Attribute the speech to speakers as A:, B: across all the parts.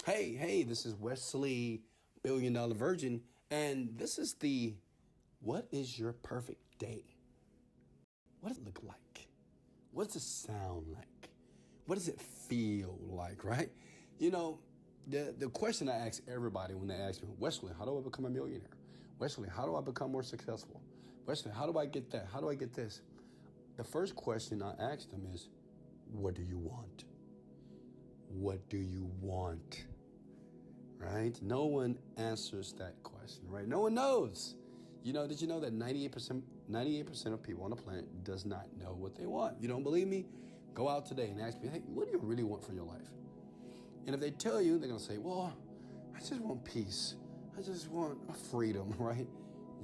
A: Hey, this is Wesley, Billion Dollar Virgin, and this is the What is Your Perfect Day? What does it look like? What does it sound like? What does it feel like, right? You know, the question I ask everybody when they ask me, Wesley, how do I become a millionaire? Wesley, how do I become more successful? Wesley, how do I get that? How do I get this? The first question I ask them is, what do you want? What do you want? Right? No one answers that question, right? No one knows. Did you know that 98% of people on the planet does not know what they want? You don't believe me? Go out today and ask me, hey, what do you really want from your life? And if they tell you, they're going to say, well, I just want peace. I just want freedom, right?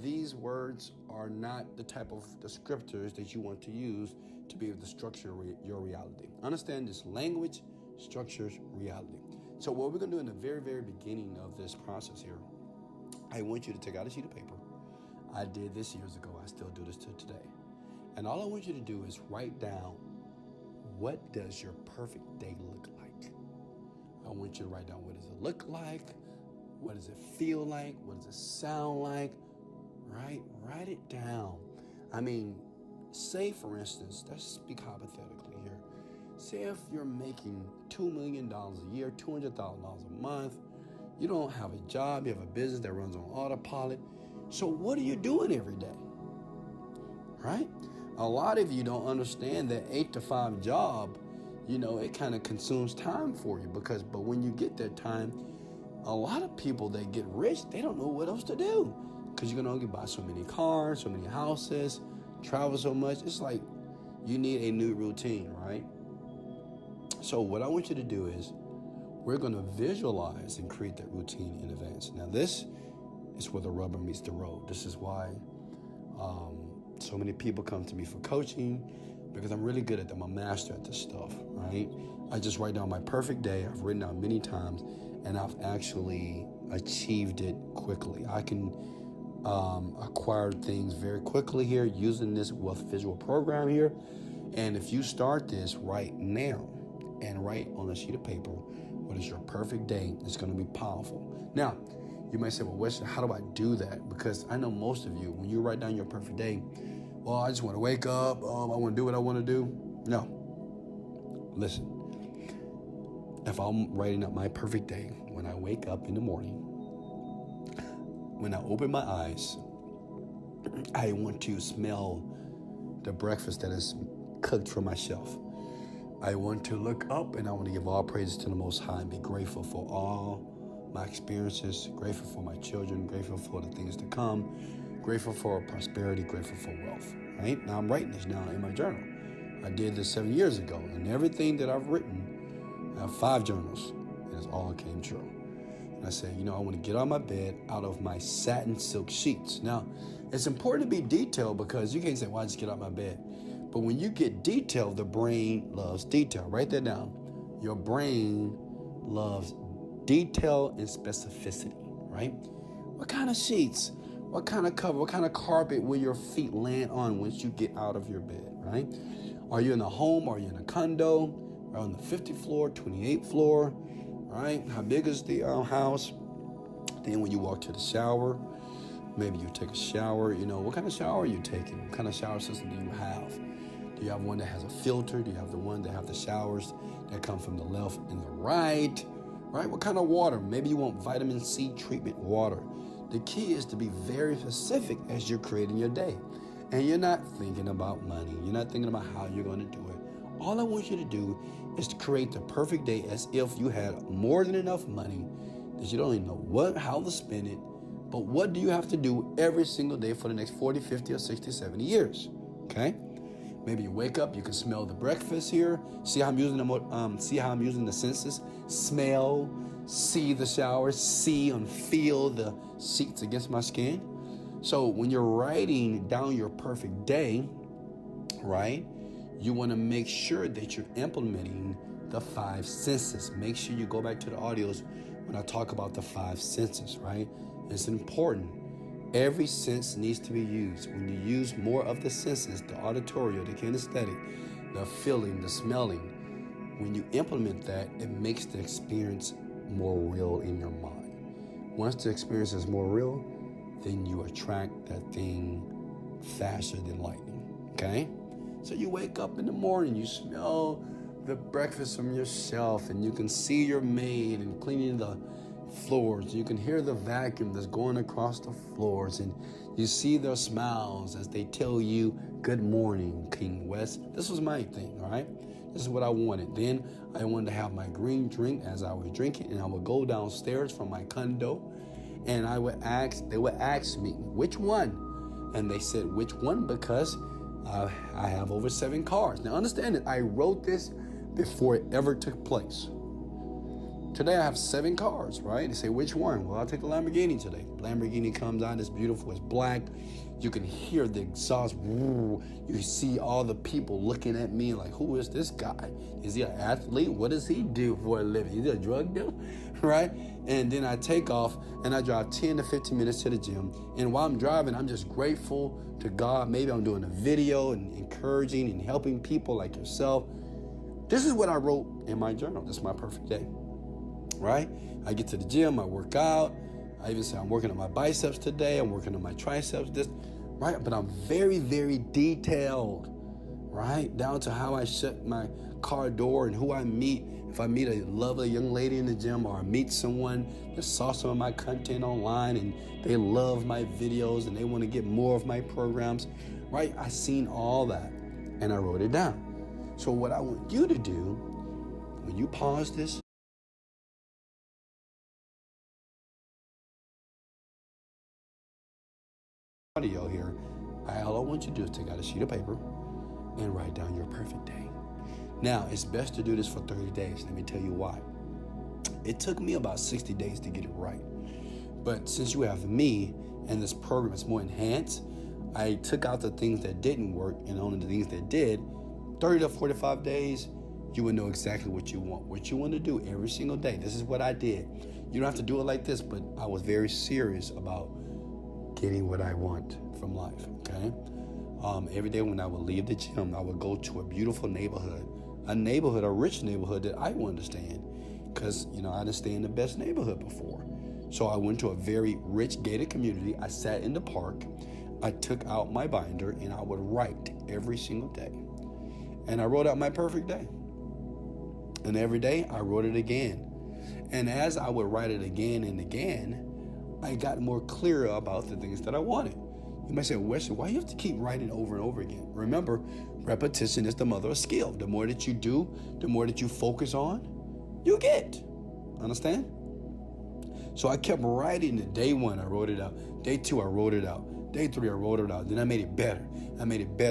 A: These words are not the type of descriptors that you want to use to be able to structure your reality. Understand this language structures reality. So what we're going to do in the very, very beginning of this process here, I want you to take out a sheet of paper. I did this years ago. I still do this to today. And all I want you to do is write down, what does your perfect day look like? I want you to write down, what does it look like? What does it feel like? What does it sound like? Right? Write it down. I mean, say for instance, let's speak hypothetically here. Say if you're making $2 million a year, $200,000 a month, you don't have a job, you have a business that runs on autopilot. So what are you doing every day? Right? A lot of you don't understand that 8 to 5 job, it kind of consumes time for you but when you get that time, a lot of people that get rich, they don't know what else to do because you can only buy so many cars, so many houses, travel so much. It's like you need a new routine, right? So what I want you to do is we're going to visualize and create that routine in advance. Now, this is where the rubber meets the road. This is why so many people come to me for coaching, because I'm really good at them. I'm a master at this stuff, right? I just write down my perfect day. I've written down many times, and I've actually achieved it quickly. I can acquire things very quickly here using this wealth visual program here. And if you start this right now and write on a sheet of paper, what is your perfect day? It's going to be powerful. Now, you might say, well, Wesley, how do I do that? Because I know most of you, when you write down your perfect day, well, I just want to wake up. I want to do what I want to do. No. Listen, if I'm writing up my perfect day, when I wake up in the morning, when I open my eyes, I want to smell the breakfast that is cooked from my shelf. I want to look up and I want to give all praises to the Most High and be grateful for all my experiences, grateful for my children, grateful for the things to come, grateful for prosperity, grateful for wealth, right? Now I'm writing this now in my journal. I did this 7 years ago, and everything that I've written, I have 5 journals, and it all came true. And I said, I want to get out of my bed, out of my satin silk sheets. Now, it's important to be detailed because you can't say, well, I just get out of my bed. But when you get detailed, the brain loves detail. Write that down. Your brain loves detail and specificity, right? What kind of sheets? What kind of cover? What kind of carpet will your feet land on once you get out of your bed, right? Are you in a home? Are you in a condo? Are you on the 50th floor, 28th floor, right? How big is the house? Then when you walk to the shower, maybe you take a shower. What kind of shower are you taking? What kind of shower system do you have? Do you have one that has a filter? Do you have the one that have the showers that come from the left and the right? Right? What kind of water? Maybe you want vitamin C treatment water. The key is to be very specific as you're creating your day. And you're not thinking about money. You're not thinking about how you're going to do it. All I want you to do is to create the perfect day as if you had more than enough money that you don't even know how to spend it. But what do you have to do every single day for the next 40, 50, or 60, 70 years? Okay? Maybe you wake up, you can smell the breakfast here. See how I'm using the senses? Smell, see the shower, see and feel the sheets against my skin. So when you're writing down your perfect day, right, you want to make sure that you're implementing the 5 senses. Make sure you go back to the audios when I talk about the 5 senses, right? It's important. Every sense needs to be used. When you use more of the senses, the auditory, the kinesthetic, the feeling, the smelling, when you implement that, it makes the experience more real in your mind. Once the experience is more real, then you attract that thing faster than lightning, okay? So you wake up in the morning, you smell the breakfast from yourself, and you can see your maid and cleaning the floors. You can hear the vacuum that's going across the floors, and you see their smiles as they tell you, good morning, King West. This was my thing, all right? This is what I wanted. Then I wanted to have my green drink as I was drinking, and I would go downstairs from my condo, and they would ask me, which one? And they said, which one? Because I have over 7 cars. Now understand that I wrote this before it ever took place. Today I have 7 cars, right? They say, which one? Well, I'll take the Lamborghini today. Lamborghini comes out, it's beautiful, it's black. You can hear the exhaust. You see all the people looking at me like, who is this guy? Is he an athlete? What does he do for a living? Is he a drug dealer? Right? And then I take off and I drive 10 to 15 minutes to the gym. And while I'm driving, I'm just grateful to God. Maybe I'm doing a video and encouraging and helping people like yourself. This is what I wrote in my journal. This is my perfect day. Right? I get to the gym, I work out. I even say I'm working on my biceps today, I'm working on my triceps, right? But I'm very, very detailed, right? Down to how I shut my car door and who I meet. If I meet a lovely young lady in the gym, or I meet someone that saw some of my content online and they love my videos and they want to get more of my programs, right? I seen all that and I wrote it down. So what I want you to do, when you pause this, audio here, all I want you to do is take out a sheet of paper and write down your perfect day. Now, it's best to do this for 30 days. Let me tell you why. It took me about 60 days to get it right. But since you have me and this program is more enhanced, I took out the things that didn't work and only the things that did. 30 to 45 days, you will know exactly what you want to do every single day. This is what I did. You don't have to do it like this, but I was very serious about getting what I want from life, okay? Every day when I would leave the gym, I would go to a beautiful neighborhood, a rich neighborhood that I would understand, because, I didn't stay in the best neighborhood before. So I went to a very rich gated community. I sat in the park. I took out my binder and I would write every single day. And I wrote out my perfect day. And every day I wrote it again. And as I would write it again and again, I got more clear about the things that I wanted. You might say, Wesley, why do you have to keep writing over and over again? Remember, repetition is the mother of skill. The more that you do, the more that you focus on, you get. Understand? So I kept writing it. Day 1, I wrote it out. Day 2, I wrote it out. Day 3, I wrote it out. Then I made it better.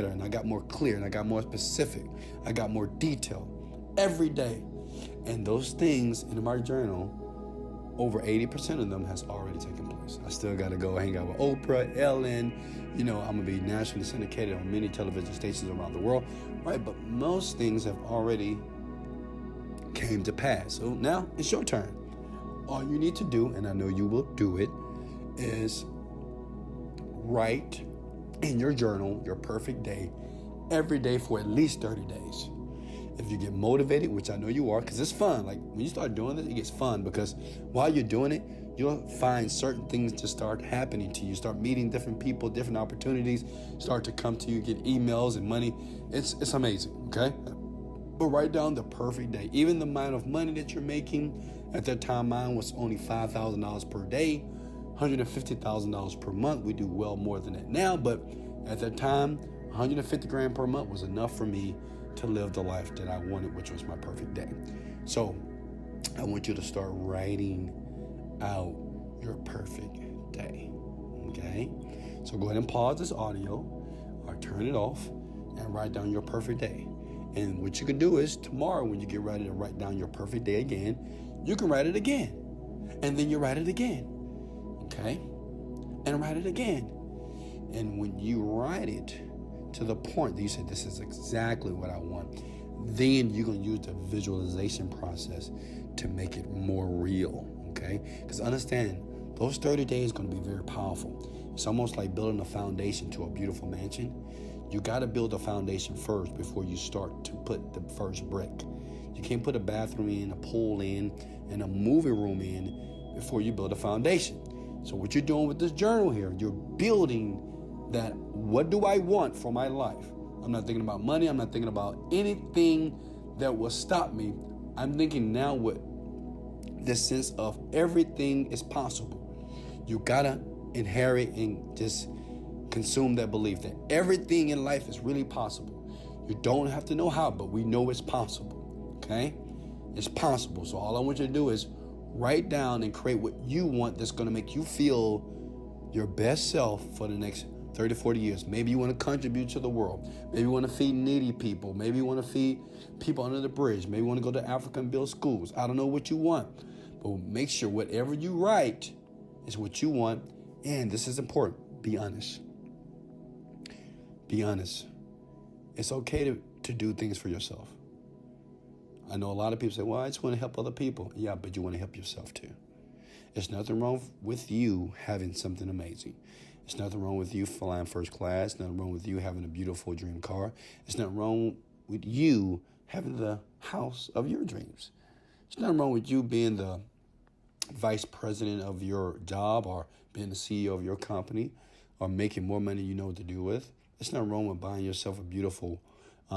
A: And I got more clear, and I got more specific. I got more detail every day. And those things in my journal, over 80% of them has already taken place. I still got to go hang out with Oprah, Ellen. I'm going to be nationally syndicated on many television stations around the world, right? But most things have already came to pass. So now it's your turn. All you need to do, and I know you will do it, is write in your journal your perfect day every day for at least 30 days. If you get motivated, which I know you are, because it's fun. Like when you start doing this, it gets fun because while you're doing it, you'll find certain things to start happening to you. Start meeting different people, different opportunities start to come to you, get emails and money. It's amazing, okay? But write down the perfect day. Even the amount of money that you're making, at that time mine was only $5,000 per day, $150,000 per month. We do well more than that now, but at that time, $150,000 per month was enough for me to live the life that I wanted, which was my perfect day. So I want you to start writing out your perfect day, okay? So go ahead and pause this audio or turn it off and write down your perfect day. And what you can do is tomorrow when you get ready to write down your perfect day again, you can write it again. And then you write it again, okay? And write it again. And when you write it to the point that you say, this is exactly what I want, then you're going to use the visualization process to make it more real, okay? Because understand, those 30 days are going to be very powerful. It's almost like building a foundation to a beautiful mansion. You got to build a foundation first before you start to put the first brick. You can't put a bathroom in, a pool in, and a movie room in before you build a foundation. So what you're doing with this journal here, you're building that, what do I want for my life? I'm not thinking about money. I'm not thinking about anything that will stop me. I'm thinking now with this sense of everything is possible. You gotta inherit and just consume that belief that everything in life is really possible. You don't have to know how, but we know it's possible, okay? It's possible. So all I want you to do is write down and create what you want that's gonna make you feel your best self for the next 30, 40 years. Maybe you want to contribute to the world. Maybe you want to feed needy people. Maybe you want to feed people under the bridge. Maybe you want to go to Africa and build schools. I don't know what you want, but make sure whatever you write is what you want. And this is important. Be honest. Be honest. It's okay to do things for yourself. I know a lot of people say, well, I just want to help other people. Yeah, but you want to help yourself too. There's nothing wrong with you having something amazing. There's nothing wrong with you flying first class. Nothing wrong with you having a beautiful dream car. There's nothing wrong with you having the house of your dreams. There's nothing wrong with you being the vice president of your job or being the CEO of your company or making more money you know what to do with. There's nothing wrong with buying yourself a beautiful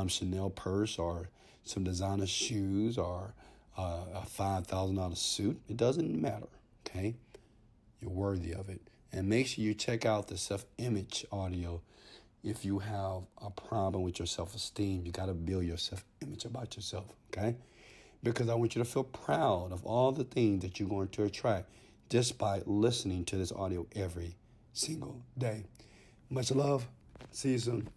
A: Chanel purse or some designer shoes or a $5,000 suit. It doesn't matter, okay? You're worthy of it. And make sure you check out the self-image audio. If you have a problem with your self-esteem, you got to build your self-image about yourself, okay? Because I want you to feel proud of all the things that you're going to attract just by listening to this audio every single day. Much love. See you soon.